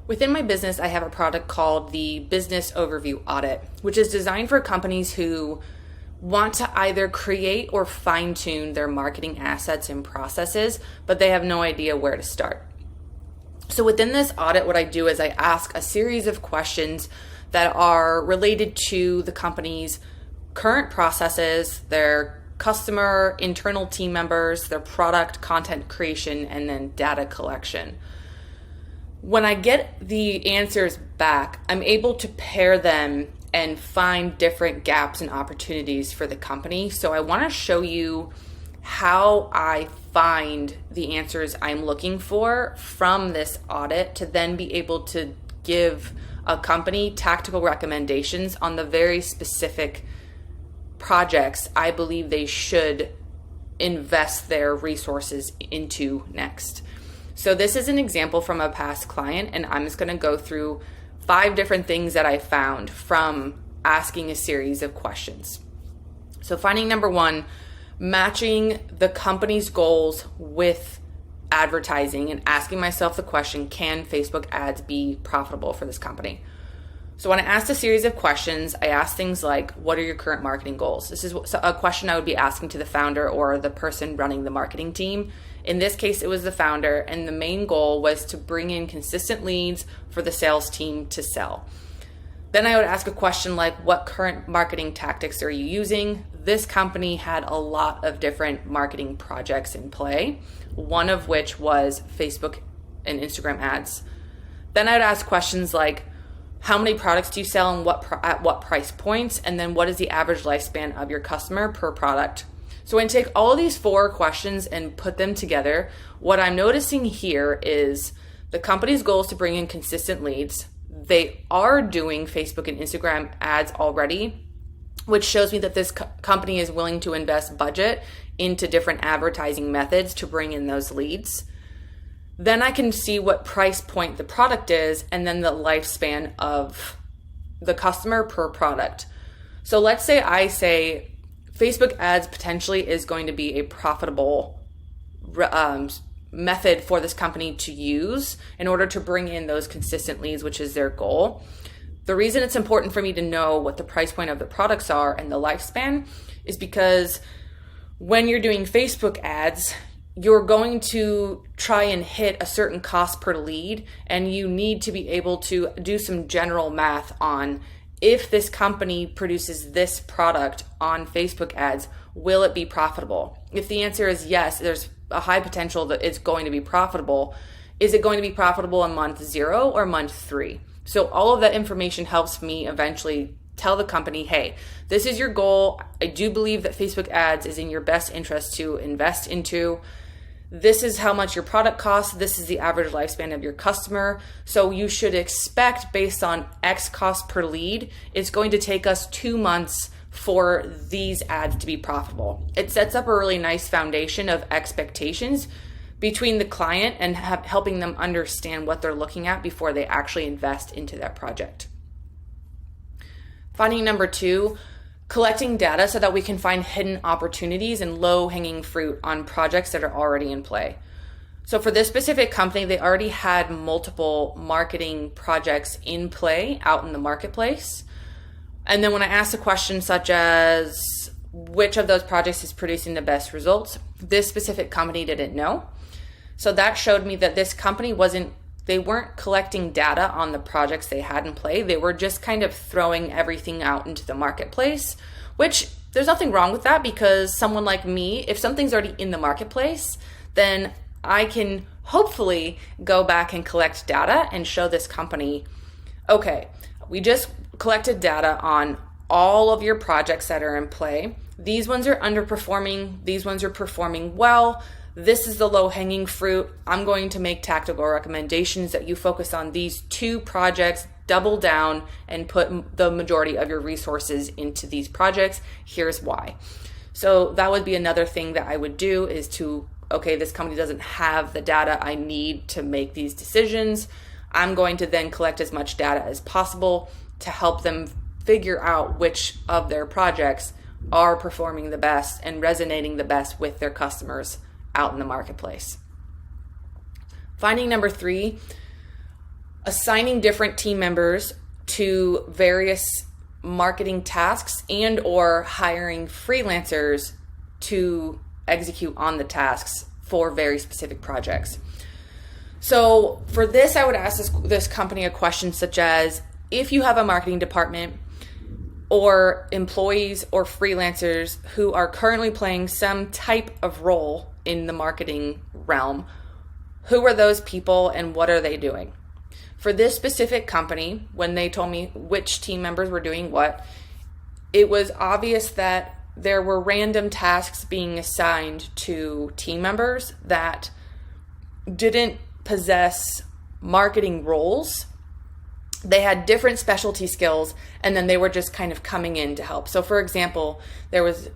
Within my business, I have a product called the Business Overview Audit, which is designed for companies who want to either create or fine-tune their marketing assets and processes, but they have no idea where to start. So within this audit, what I do is I ask a series of questions that are related to the company's current processes, their customer, internal team members, their product, content creation, and then data collection. When I get the answers back, I'm able to pair them and find different gaps and opportunities for the company. So I want to show you how I find the answers I'm looking for from this audit to then be able to give a company tactical recommendations on the very specific projects I believe they should invest their resources into next. So this is an example from a past client, and I'm just going to go through 5 different things that I found from asking a series of questions. So finding number 1, matching the company's goals with advertising and asking myself the question, can Facebook ads be profitable for this company? So when I asked a series of questions, I asked things like, what are your current marketing goals? This is a question I would be asking to the founder or the person running the marketing team. In this case, it was the founder, and the main goal was to bring in consistent leads for the sales team to sell. Then I would ask a question like, what current marketing tactics are you using? This company had a lot of different marketing projects in play, one of which was Facebook and Instagram ads. Then I would ask questions like, how many products do you sell and at what price points? And then what is the average lifespan of your customer per product? So when I take all of these 4 questions and put them together, what I'm noticing here is the company's goal is to bring in consistent leads. They are doing Facebook and Instagram ads already, which shows me that this company is willing to invest budget into different advertising methods to bring in those leads. Then I can see what price point the product is and then the lifespan of the customer per product. So let's say I say Facebook ads potentially is going to be a profitable method for this company to use in order to bring in those consistent leads, which is their goal. The reason it's important for me to know what the price point of the products are and the lifespan is because when you're doing Facebook ads, you're going to try and hit a certain cost per lead, and you need to be able to do some general math on if this company produces this product on Facebook ads, will it be profitable? If the answer is yes, there's a high potential that it's going to be profitable. Is it going to be profitable in month 0 or month 3? So all of that information helps me eventually tell the company, hey, this is your goal. I do believe that Facebook ads is in your best interest to invest into. This is how much your product costs. This is the average lifespan of your customer. So you should expect, based on X cost per lead, it's going to take us 2 months for these ads to be profitable. It sets up a really nice foundation of expectations between the client and helping them understand what they're looking at before they actually invest into that project. Finding number 2, collecting data so that we can find hidden opportunities and low-hanging fruit on projects that are already in play. So for this specific company, they already had multiple marketing projects in play out in the marketplace. And then when I asked a question such as, which of those projects is producing the best results, this specific company didn't know. So that showed me that this company they weren't collecting data on the projects they had in play. They were just kind of throwing everything out into the marketplace, which there's nothing wrong with that, because someone like me, if something's already in the marketplace, then I can hopefully go back and collect data and show this company, okay, we just collected data on all of your projects that are in play. These ones are underperforming. These ones are performing well. This is the low-hanging fruit. I'm going to make tactical recommendations that you focus on these 2 projects, double down, and put the majority of your resources into these projects. Here's why. So that would be another thing that I would do is to, okay, this company doesn't have the data I need to make these decisions. I'm going to then collect as much data as possible to help them figure out which of their projects are performing the best and resonating the best with their customers out in the marketplace. Finding number 3, assigning different team members to various marketing tasks and or hiring freelancers to execute on the tasks for very specific projects. So for this, I would ask this company a question such as, if you have a marketing department or employees or freelancers who are currently playing some type of role in the marketing realm, who are those people and what are they doing? For this specific company, when they told me which team members were doing what, it was obvious that there were random tasks being assigned to team members that didn't possess marketing roles. They had different specialty skills, and then they were just kind of coming in to help. So for example, there was,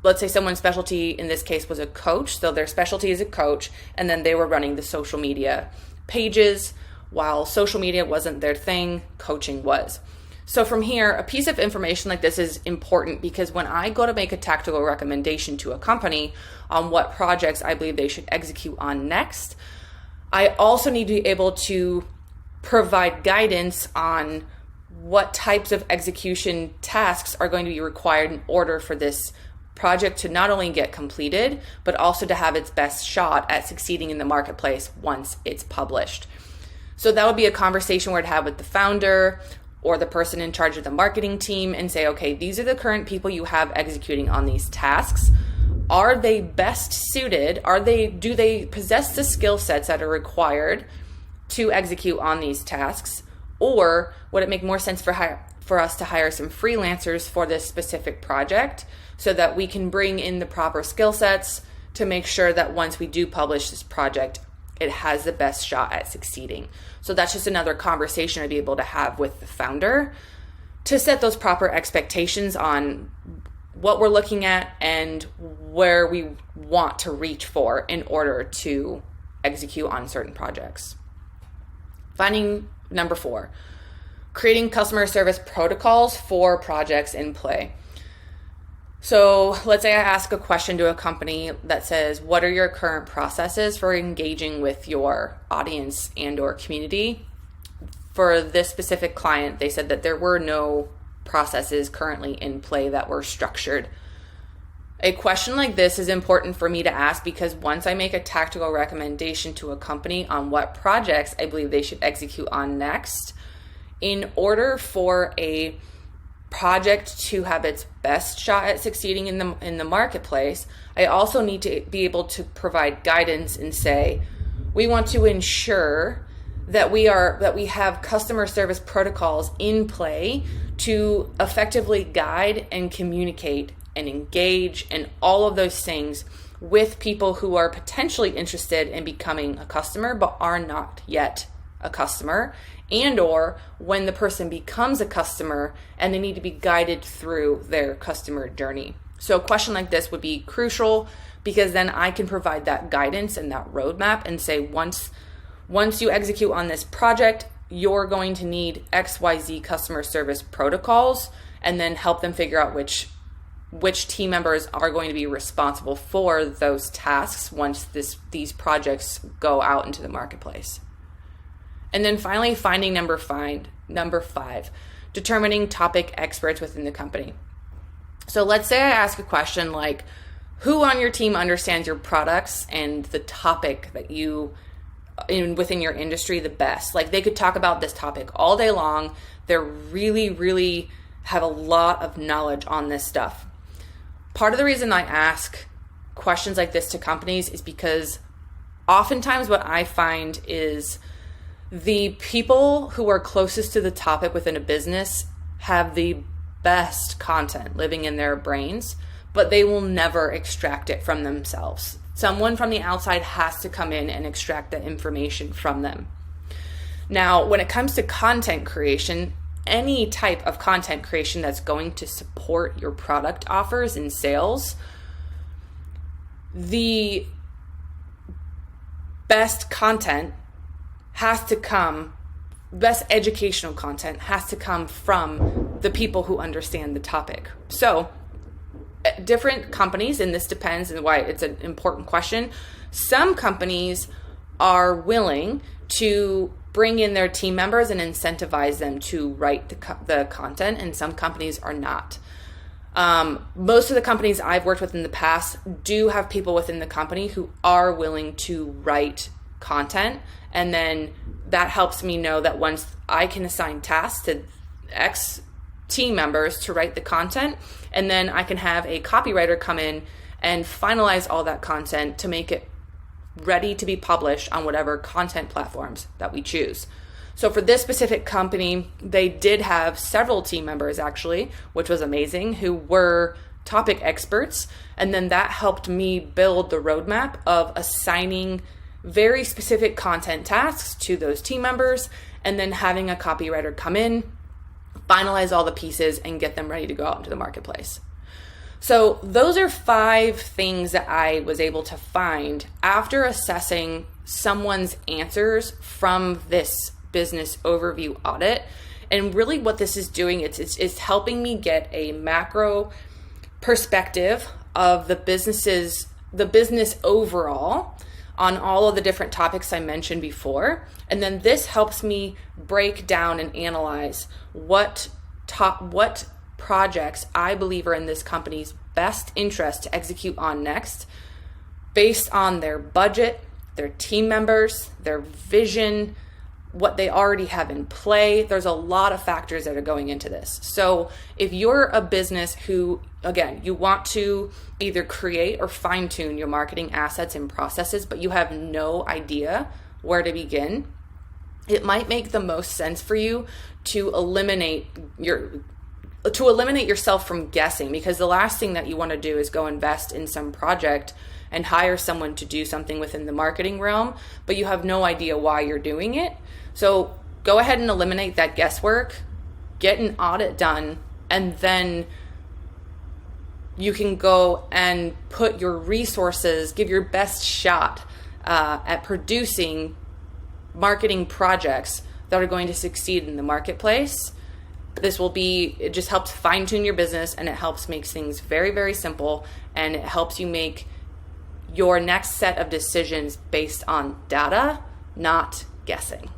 let's say someone's specialty in this case was a coach. So their specialty is a coach, and then they were running the social media pages. While social media wasn't their thing, coaching was. So from here, a piece of information like this is important because when I go to make a tactical recommendation to a company on what projects I believe they should execute on next, I also need to be able to provide guidance on what types of execution tasks are going to be required in order for this project to not only get completed, but also to have its best shot at succeeding in the marketplace once it's published. So that would be a conversation where I'd have with the founder or the person in charge of the marketing team and say, okay, these are the current people you have executing on these tasks. Are they best suited? Do they possess the skill sets that are required to execute on these tasks? Or would it make more sense for us to hire some freelancers for this specific project so that we can bring in the proper skill sets to make sure that once we do publish this project, it has the best shot at succeeding? So that's just another conversation I'd be able to have with the founder to set those proper expectations on what we're looking at and where we want to reach for in order to execute on certain projects. Finding number 4, creating customer service protocols for projects in play. So let's say I ask a question to a company that says, what are your current processes for engaging with your audience and or community? For this specific client, they said that there were no processes currently in play that were structured. A question like this is important for me to ask because once I make a tactical recommendation to a company on what projects I believe they should execute on next, in order for a project to have its best shot at succeeding in the marketplace, I also need to be able to provide guidance and say, we want to ensure that we have customer service protocols in play to effectively guide and communicate and engage and all of those things with people who are potentially interested in becoming a customer but are not yet a customer, and or when the person becomes a customer and they need to be guided through their customer journey. So a question like this would be crucial because then I can provide that guidance and that roadmap and say, once you execute on this project, you're going to need XYZ customer service protocols, and then help them figure out which team members are going to be responsible for those tasks once these projects go out into the marketplace. And then finally, finding number 5, determining topic experts within the company. So let's say I ask a question like, who on your team understands your products and the topic that you within your industry the best? Like, they could talk about this topic all day long. They're really, really have a lot of knowledge on this stuff. Part of the reason I ask questions like this to companies is because oftentimes what I find is the people who are closest to the topic within a business have the best content living in their brains, but they will never extract it from themselves. Someone from the outside has to come in and extract that information from them. Now, when it comes to content creation, any type of content creation that's going to support your product offers and sales, the best content has to come, best educational content has to come from the people who understand the topic. So different companies, and this depends on why it's an important question, some companies are willing to bring in their team members and incentivize them to write the content, and some companies are not. Most of the companies I've worked with in the past do have people within the company who are willing to write content, and then that helps me know that once I can assign tasks to X team members to write the content, and then I can have a copywriter come in and finalize all that content to make it ready to be published on whatever content platforms that we choose. So for this specific company, they did have several team members actually, which was amazing, who were topic experts. And then that helped me build the roadmap of assigning very specific content tasks to those team members, and then having a copywriter come in, finalize all the pieces, and get them ready to go out into the marketplace. So those are 5 things that I was able to find after assessing someone's answers from this business overview audit. And really what this is doing, it's helping me get a macro perspective of the business overall on all of the different topics I mentioned before. And then this helps me break down and analyze what projects I believe are in this company's best interest to execute on next, based on their budget, their team members, their vision, what they already have in play. There's a lot of factors that are going into this. So if you're a business who, again, you want to either create or fine tune your marketing assets and processes, but you have no idea where to begin, it might make the most sense for you to eliminate yourself from guessing, because the last thing that you want to do is go invest in some project and hire someone to do something within the marketing realm, but you have no idea why you're doing it. So go ahead and eliminate that guesswork, get an audit done, and then you can go and put your resources, give your best shot at producing marketing projects that are going to succeed in the marketplace. It just helps fine tune your business, and it helps make things very, very simple, and it helps you make your next set of decisions based on data, not guessing.